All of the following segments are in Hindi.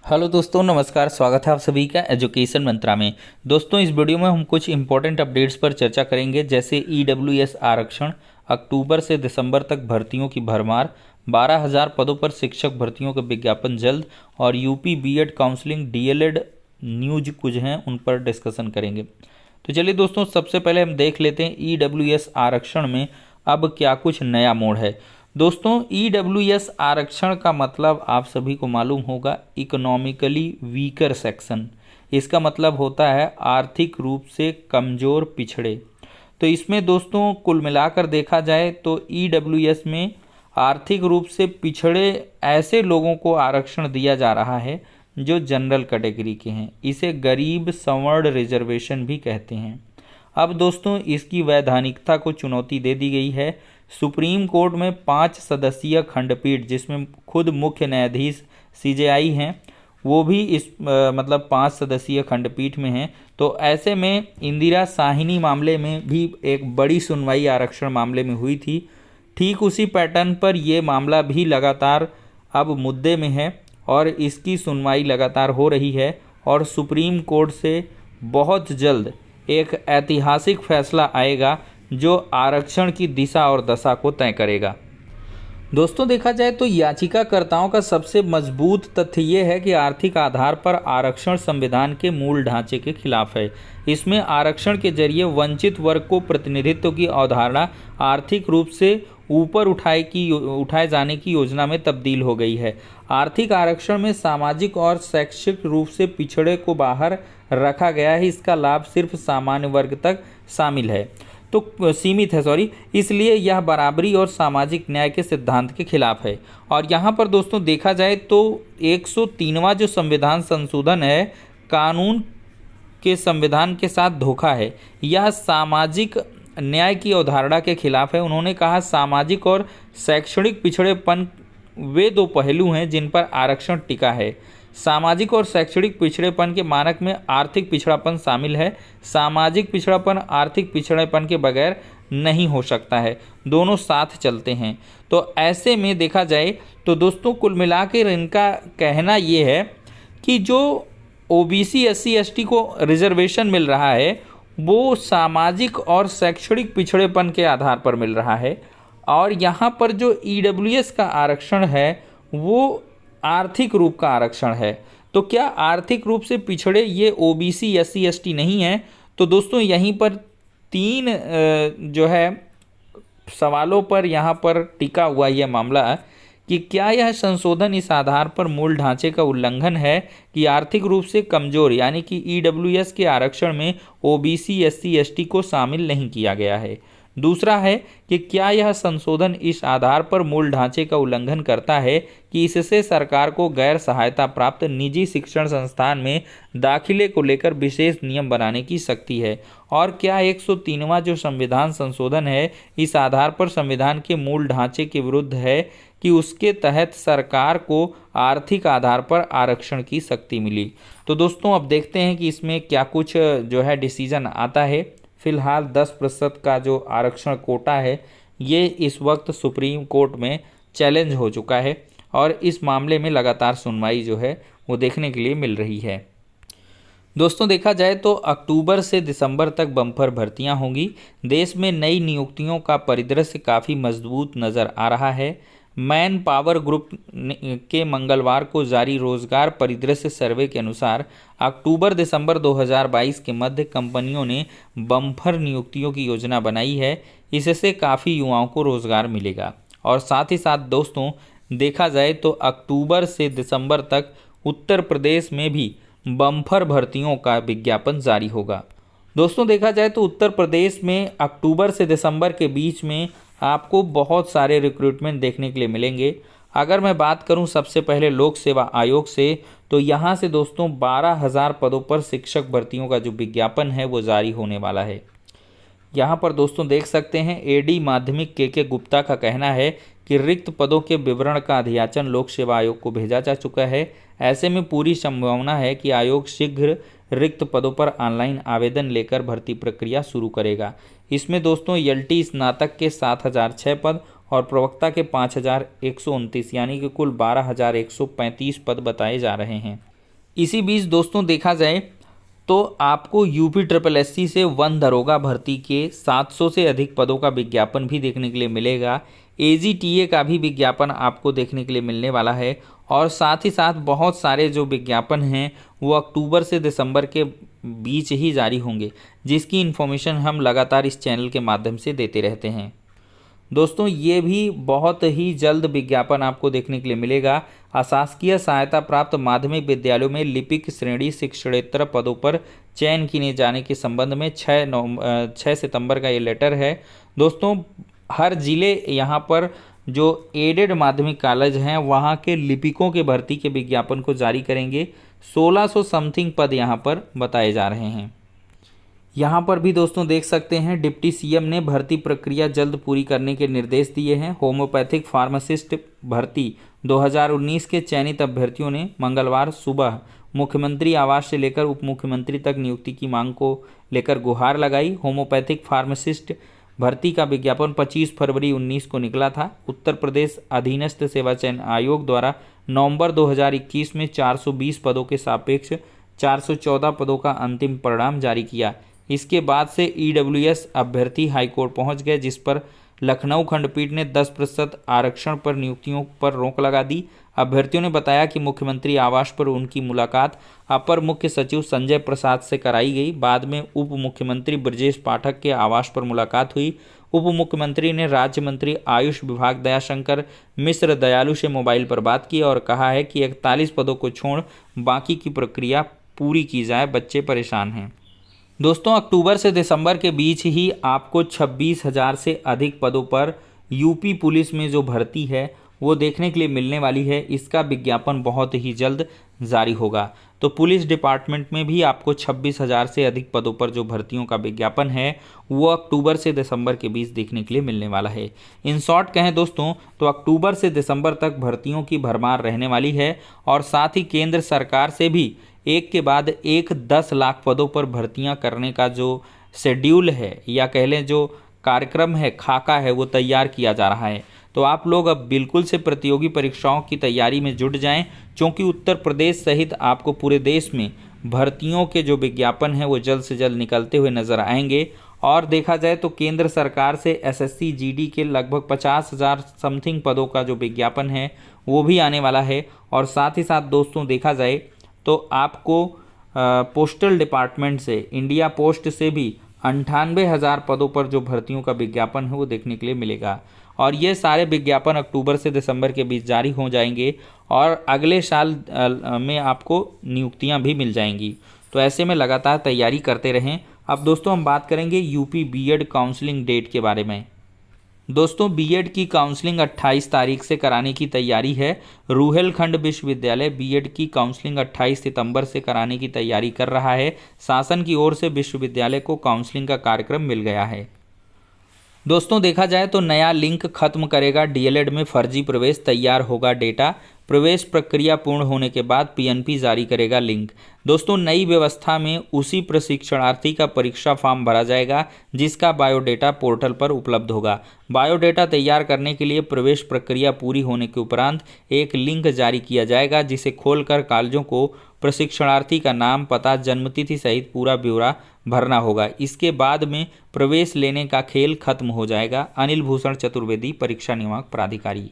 हेलो दोस्तों, नमस्कार। स्वागत है आप सभी का एजुकेशन मंत्रा में। दोस्तों, इस वीडियो में हम कुछ इंपॉर्टेंट अपडेट्स पर चर्चा करेंगे, जैसे ईडब्ल्यूएस आरक्षण, अक्टूबर से दिसंबर तक भर्तियों की भरमार, 12,000 पदों पर शिक्षक भर्तियों का विज्ञापन जल्द, और UP BEd counselling DElEd news कुछ हैं उन पर डिस्कशन करेंगे। तो चलिए दोस्तों, सबसे पहले हम देख लेते हैं ईडब्ल्यूएस आरक्षण में अब क्या कुछ नया मोड़ है। दोस्तों, ईडब्ल्यूएस आरक्षण का मतलब आप सभी को मालूम होगा, इकोनॉमिकली वीकर सेक्शन। इसका मतलब होता है आर्थिक रूप से कमज़ोर पिछड़े। तो इसमें दोस्तों कुल मिलाकर देखा जाए तो ईडब्ल्यूएस में आर्थिक रूप से पिछड़े ऐसे लोगों को आरक्षण दिया जा रहा है जो जनरल कैटेगरी के हैं। इसे गरीब सवर्ण रिजर्वेशन भी कहते हैं। अब दोस्तों, इसकी वैधानिकता को चुनौती दे दी गई है। सुप्रीम कोर्ट में 5 सदस्यीय खंडपीठ, जिसमें खुद मुख्य न्यायाधीश सीजेआई हैं, वो भी इस 5 सदस्यीय खंडपीठ में हैं। तो ऐसे में इंदिरा साहिनी मामले में भी एक बड़ी सुनवाई आरक्षण मामले में हुई थी। ठीक उसी पैटर्न पर ये मामला भी लगातार अब मुद्दे में है और इसकी सुनवाई लगातार हो रही है और सुप्रीम कोर्ट से बहुत जल्द एक ऐतिहासिक फैसला आएगा जो आरक्षण की दिशा और दशा को तय करेगा। दोस्तों, देखा जाए तो याचिकाकर्ताओं का सबसे मजबूत तथ्य ये है कि आर्थिक आधार पर आरक्षण संविधान के मूल ढांचे के खिलाफ है। इसमें आरक्षण के जरिए वंचित वर्ग को प्रतिनिधित्व की अवधारणा आर्थिक रूप से ऊपर उठाए जाने की योजना में तब्दील हो गई है। आर्थिक आरक्षण में सामाजिक और शैक्षिक रूप से पिछड़े को बाहर रखा गया है। इसका लाभ सिर्फ सामान्य वर्ग तक सीमित है, इसलिए यह बराबरी और सामाजिक न्याय के सिद्धांत के खिलाफ है। और यहाँ पर दोस्तों देखा जाए तो 103वां जो संविधान संशोधन है, कानून के संविधान के साथ धोखा है। यह सामाजिक न्याय की अवधारणा के खिलाफ है। उन्होंने कहा, सामाजिक और शैक्षणिक पिछड़ेपन वे दो पहलू हैं जिन पर आरक्षण टिका है। सामाजिक और शैक्षणिक पिछड़ेपन के मानक में आर्थिक पिछड़ापन शामिल है। सामाजिक पिछड़ापन आर्थिक पिछड़ेपन के बगैर नहीं हो सकता है, दोनों साथ चलते हैं। तो ऐसे में देखा जाए तो दोस्तों कुल मिलाकर इनका कहना ये है कि जो ओबीसी एससी एसटी को रिजर्वेशन मिल रहा है वो सामाजिक और शैक्षणिक पिछड़ेपन के आधार पर मिल रहा है, और यहाँ पर जो ईडब्ल्यूएस का आरक्षण है वो आर्थिक रूप का आरक्षण है। तो क्या आर्थिक रूप से पिछड़े ये ओबीसी एससी एसटी नहीं है? तो दोस्तों यहीं पर 3 जो है सवालों पर यहाँ पर टिका हुआ यह मामला कि क्या यह संशोधन इस आधार पर मूल ढांचे का उल्लंघन है कि आर्थिक रूप से कमजोर यानी कि ईडब्ल्यूएस के आरक्षण में ओबीसी एससी एसटी को शामिल नहीं किया गया है। दूसरा है कि क्या यह संशोधन इस आधार पर मूल ढांचे का उल्लंघन करता है कि इससे सरकार को गैर सहायता प्राप्त निजी शिक्षण संस्थान में दाखिले को लेकर विशेष नियम बनाने की शक्ति है। और क्या 103वां जो संविधान संशोधन है इस आधार पर संविधान के मूल ढांचे के विरुद्ध है कि उसके तहत सरकार को आर्थिक आधार पर आरक्षण की शक्ति मिली। तो दोस्तों अब देखते हैं कि इसमें क्या कुछ जो है डिसीजन आता है। फिलहाल 10% का जो आरक्षण कोटा है ये इस वक्त सुप्रीम कोर्ट में चैलेंज हो चुका है और इस मामले में लगातार सुनवाई जो है वो देखने के लिए मिल रही है। दोस्तों, देखा जाए तो अक्टूबर से दिसंबर तक बम्पर भर्तियां होंगी। देश में नई नियुक्तियों का परिदृश्य काफ़ी मजबूत नज़र आ रहा है। मैन पावर ग्रुप के मंगलवार को जारी रोजगार परिदृश्य सर्वे के अनुसार अक्टूबर दिसंबर 2022 के मध्य कंपनियों ने बम्पर नियुक्तियों की योजना बनाई है। इससे काफ़ी युवाओं को रोजगार मिलेगा। और साथ ही साथ दोस्तों देखा जाए तो अक्टूबर से दिसंबर तक उत्तर प्रदेश में भी बम्पर भर्तियों का विज्ञापन जारी होगा। दोस्तों, देखा जाए तो उत्तर प्रदेश में अक्टूबर से दिसंबर के बीच में आपको बहुत सारे रिक्रूटमेंट देखने के लिए मिलेंगे। अगर मैं बात करूं सबसे पहले लोक सेवा आयोग से, तो यहां से दोस्तों 12,000 पदों पर शिक्षक भर्तियों का जो विज्ञापन है वो जारी होने वाला है। यहां पर दोस्तों देख सकते हैं एडी माध्यमिक के गुप्ता का कहना है कि रिक्त पदों के विवरण का अध्याचन लोक सेवा आयोग को भेजा जा चुका है। ऐसे में पूरी संभावना है कि आयोग शीघ्र रिक्त पदों पर ऑनलाइन आवेदन लेकर भर्ती प्रक्रिया शुरू करेगा। इसमें दोस्तों एलटी स्नातक के 7,006 पद और प्रवक्ता के 5,129 यानी कि कुल 12,135 पद बताए जा रहे हैं। इसी बीच दोस्तों देखा जाए तो आपको यूपी ट्रिपल एससी से वन दरोगा भर्ती के 700 से अधिक पदों का विज्ञापन भी देखने के लिए मिलेगा। एजीटीए का भी विज्ञापन आपको देखने के लिए मिलने वाला है और साथ ही साथ बहुत सारे जो विज्ञापन हैं वो अक्टूबर से दिसंबर के बीच ही जारी होंगे, जिसकी इन्फॉर्मेशन हम लगातार इस चैनल के माध्यम से देते रहते हैं। दोस्तों ये भी बहुत ही जल्द विज्ञापन आपको देखने के लिए मिलेगा। अशासकीय सहायता प्राप्त माध्यमिक विद्यालयों में लिपिक श्रेणी शिक्षणेतर पदों पर चयन किए जाने के संबंध में 6 सितंबर का ये लेटर है। दोस्तों हर जिले यहाँ पर जो एडेड माध्यमिक कॉलेज हैं वहाँ के लिपिकों के भर्ती के विज्ञापन को जारी करेंगे। 1600 समथिंग पद यहाँ पर बताए जा रहे हैं। यहाँ पर भी दोस्तों देख सकते हैं डिप्टी सीएम ने भर्ती प्रक्रिया जल्द पूरी करने के निर्देश दिए हैं। होम्योपैथिक फार्मासिस्ट भर्ती 2019 के चयनित अभ्यर्थियों ने मंगलवार सुबह मुख्यमंत्री आवास से लेकर उप मुख्यमंत्री तक नियुक्ति की मांग को लेकर गुहार लगाई। होम्योपैथिक फार्मासिस्ट भर्ती का विज्ञापन 25 फरवरी 19 को निकला था। उत्तर प्रदेश अधीनस्थ सेवा चयन आयोग द्वारा नवंबर 2021 में 420 पदों के सापेक्ष 414 पदों का अंतिम परिणाम जारी किया। इसके बाद से ईडब्ल्यूएस अभ्यर्थी हाईकोर्ट पहुंच गए, जिस पर लखनऊ खंडपीठ ने 10% आरक्षण पर नियुक्तियों पर रोक लगा दी। अभ्यर्थियों ने बताया कि मुख्यमंत्री आवास पर उनकी मुलाकात अपर मुख्य सचिव संजय प्रसाद से कराई गई। बाद में उप मुख्यमंत्री ब्रजेश पाठक के आवास पर मुलाकात हुई। उप मुख्यमंत्री ने राज्य मंत्री आयुष विभाग दयाशंकर मिश्र दयालु से मोबाइल पर बात की और कहा है कि 41 पदों को छोड़ बाकी की प्रक्रिया पूरी की जाए, बच्चे परेशान हैं। दोस्तों अक्टूबर से दिसंबर के बीच ही आपको 26,000 से अधिक पदों पर यूपी पुलिस में जो भर्ती है वो देखने के लिए मिलने वाली है। इसका विज्ञापन बहुत ही जल्द जारी होगा। तो पुलिस डिपार्टमेंट में भी आपको 26,000 से अधिक पदों पर जो भर्तियों का विज्ञापन है वो अक्टूबर से दिसंबर के बीच देखने के लिए मिलने वाला है। इन शॉर्ट कहें दोस्तों तो अक्टूबर से दिसंबर तक भर्तियों की भरमार रहने वाली है और साथ ही केंद्र सरकार से भी एक के बाद एक 10 लाख पदों पर भर्तियां करने का जो शेड्यूल है या कह लें जो कार्यक्रम है, खाका है, वो तैयार किया जा रहा है। तो आप लोग अब बिल्कुल से प्रतियोगी परीक्षाओं की तैयारी में जुट जाएं, क्योंकि उत्तर प्रदेश सहित आपको पूरे देश में भर्तियों के जो विज्ञापन हैं वो जल्द से जल्द निकलते हुए नजर आएंगे। और देखा जाए तो केंद्र सरकार से एसएससी जीडी के लगभग 50,000 समथिंग पदों का जो विज्ञापन है वो भी आने वाला है। और साथ ही साथ दोस्तों देखा जाए तो आपको पोस्टल डिपार्टमेंट से, इंडिया पोस्ट से भी 98,000 पदों पर जो भर्तियों का विज्ञापन है वो देखने के लिए मिलेगा। और ये सारे विज्ञापन अक्टूबर से दिसंबर के बीच जारी हो जाएंगे और अगले साल में आपको नियुक्तियां भी मिल जाएंगी। तो ऐसे में लगातार तैयारी करते रहें। अब दोस्तों हम बात करेंगे यूपी बीएड काउंसलिंग डेट के बारे में। दोस्तों बीएड की काउंसलिंग 28 तारीख से कराने की तैयारी है। रूहेलखंड विश्वविद्यालय बीएड की काउंसलिंग 28 सितंबर से कराने की तैयारी कर रहा है। शासन की ओर से विश्वविद्यालय को काउंसलिंग का कार्यक्रम मिल गया है। दोस्तों देखा जाए तो नया लिंक खत्म करेगा डीएलएड में फर्जी प्रवेश, तैयार होगा डेटा। प्रवेश प्रक्रिया पूर्ण होने के बाद पीएनपी जारी करेगा लिंक। दोस्तों नई व्यवस्था में उसी प्रशिक्षणार्थी का परीक्षा फॉर्म भरा जाएगा जिसका बायोडेटा पोर्टल पर उपलब्ध होगा। बायोडेटा तैयार करने के लिए प्रवेश प्रक्रिया पूरी होने के उपरांत एक लिंक जारी किया जाएगा, जिसे खोलकर कॉलेजों को प्रशिक्षणार्थी का नाम, पता, जन्मतिथि सहित पूरा ब्यौरा भरना होगा। इसके बाद में प्रवेश लेने का खेल खत्म हो जाएगा। अनिल भूषण चतुर्वेदी, परीक्षा नियामक प्राधिकारी।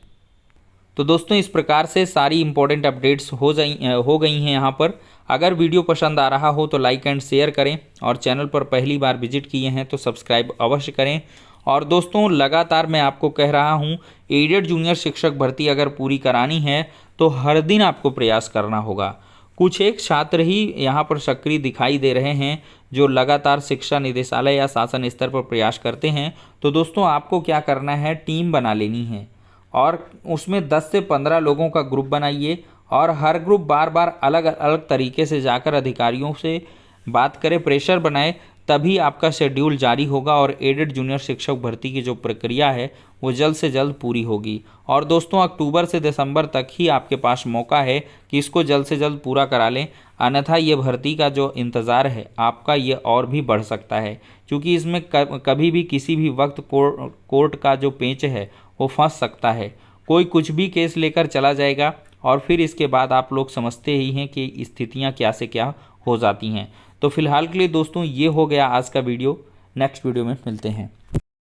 तो दोस्तों इस प्रकार से सारी इंपॉर्टेंट अपडेट्स हो गई हैं यहाँ पर। अगर वीडियो पसंद आ रहा हो तो लाइक एंड शेयर करें और चैनल पर पहली बार विजिट किए हैं तो सब्सक्राइब अवश्य करें। और दोस्तों लगातार मैं आपको कह रहा हूँ, एडेड जूनियर शिक्षक भर्ती अगर पूरी करानी है तो हर दिन आपको प्रयास करना होगा। कुछ एक छात्र ही यहाँ पर सक्रिय दिखाई दे रहे हैं जो लगातार शिक्षा निदेशालय या शासन स्तर पर प्रयास करते हैं। तो दोस्तों आपको क्या करना है, टीम बना लेनी है और उसमें 10 से 15 लोगों का ग्रुप बनाइए और हर ग्रुप बार बार अलग अलग तरीके से जाकर अधिकारियों से बात करे, प्रेशर बनाए, तभी आपका शेड्यूल जारी होगा और एडेड जूनियर शिक्षक भर्ती की जो प्रक्रिया है वो जल्द से जल्द पूरी होगी। और दोस्तों अक्टूबर से दिसंबर तक ही आपके पास मौका है कि इसको जल्द से जल्द पूरा करा लें, अन्यथा ये भर्ती का जो इंतज़ार है आपका ये और भी बढ़ सकता है, क्योंकि इसमें कभी भी किसी भी वक्त कोर्ट का जो पेंच है वो फंस सकता है। कोई कुछ भी केस लेकर चला जाएगा, और फिर इसके बाद आप लोग समझते ही हैं कि स्थितियां क्या से क्या हो जाती हैं। तो फिलहाल के लिए दोस्तों ये हो गया आज का वीडियो। नेक्स्ट वीडियो में मिलते हैं।